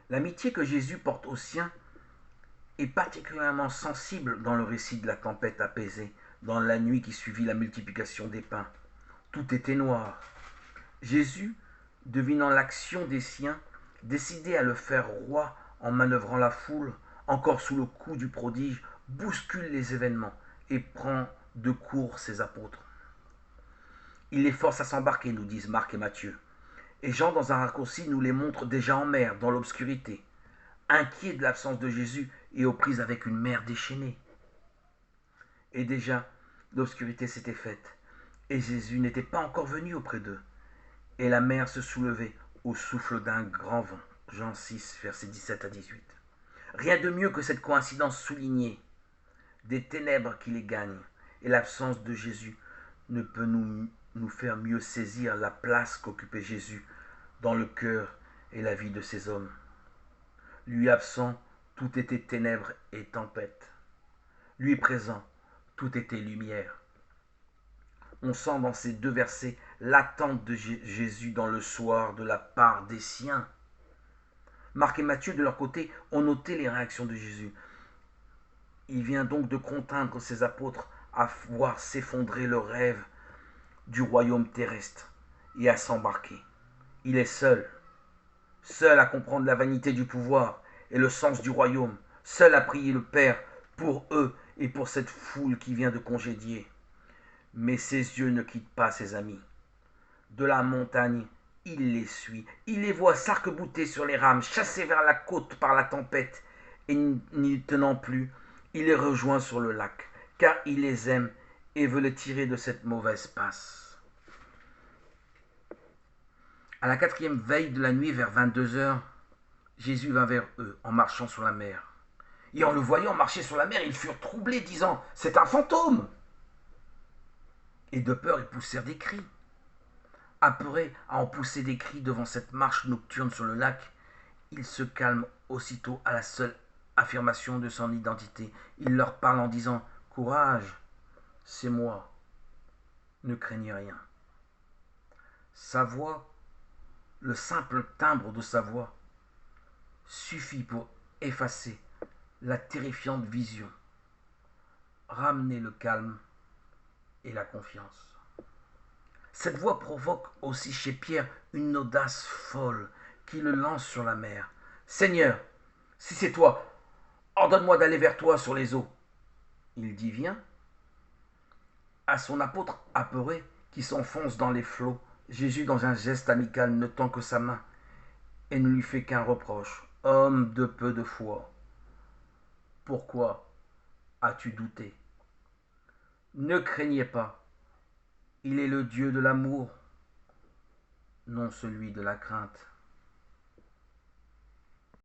L'amitié que Jésus porte aux siens est particulièrement sensible dans le récit de la tempête apaisée, dans la nuit qui suivit la multiplication des pains. Tout était noir. Jésus, devinant l'action des siens, décidé à le faire roi en manœuvrant la foule, encore sous le coup du prodige, bouscule les événements et prend de court ses apôtres. Il les force à s'embarquer, nous disent Marc et Matthieu. Et Jean, dans un raccourci, nous les montre déjà en mer, dans l'obscurité, inquiets de l'absence de Jésus et aux prises avec une mer déchaînée. Et déjà, l'obscurité s'était faite, et Jésus n'était pas encore venu auprès d'eux. Et la mer se soulevait au souffle d'un grand vent. Jean 6, versets 17 à 18. Rien de mieux que cette coïncidence soulignée des ténèbres qui les gagnent, et l'absence de Jésus ne peut nous faire mieux saisir la place qu'occupait Jésus dans le cœur et la vie de ces hommes. Lui absent, tout était ténèbres et tempête. Lui présent, tout était lumière. On sent dans ces deux versets l'attente de Jésus dans le soir de la part des siens. Marc et Matthieu, de leur côté, ont noté les réactions de Jésus. Il vient donc de contraindre ses apôtres à voir s'effondrer le rêve du royaume terrestre et à s'embarquer. Il est seul, seul à comprendre la vanité du pouvoir et le sens du royaume, seul à prier le Père pour eux et pour cette foule qui vient de congédier. Mais ses yeux ne quittent pas ses amis. De la montagne, il les suit. Il les voit s'arc-bouter sur les rames, chassés vers la côte par la tempête. Et n'y tenant plus, il les rejoint sur le lac, car il les aime et veut les tirer de cette mauvaise passe. À la quatrième veille de la nuit, vers 22 heures, Jésus vint vers eux en marchant sur la mer. Et en le voyant marcher sur la mer, ils furent troublés, disant « C'est un fantôme !» Et de peur, ils poussèrent des cris. Apeurés à en pousser des cris devant cette marche nocturne sur le lac, il se calme aussitôt à la seule affirmation de son identité. Il leur parle en disant « Courage, c'est moi, ne craignez rien. » Sa voix, le simple timbre de sa voix, suffit pour effacer la terrifiante vision, ramener le calme et la confiance. Cette voix provoque aussi chez Pierre une audace folle qui le lance sur la mer. « Seigneur, si c'est toi, ordonne-moi d'aller vers toi sur les eaux. » Il dit « Viens ». À son apôtre apeuré qui s'enfonce dans les flots, Jésus, dans un geste amical, ne tend que sa main et ne lui fait qu'un reproche. « Homme de peu de foi, pourquoi as-tu douté ? Ne craignez pas, il est le Dieu de l'amour, non celui de la crainte. »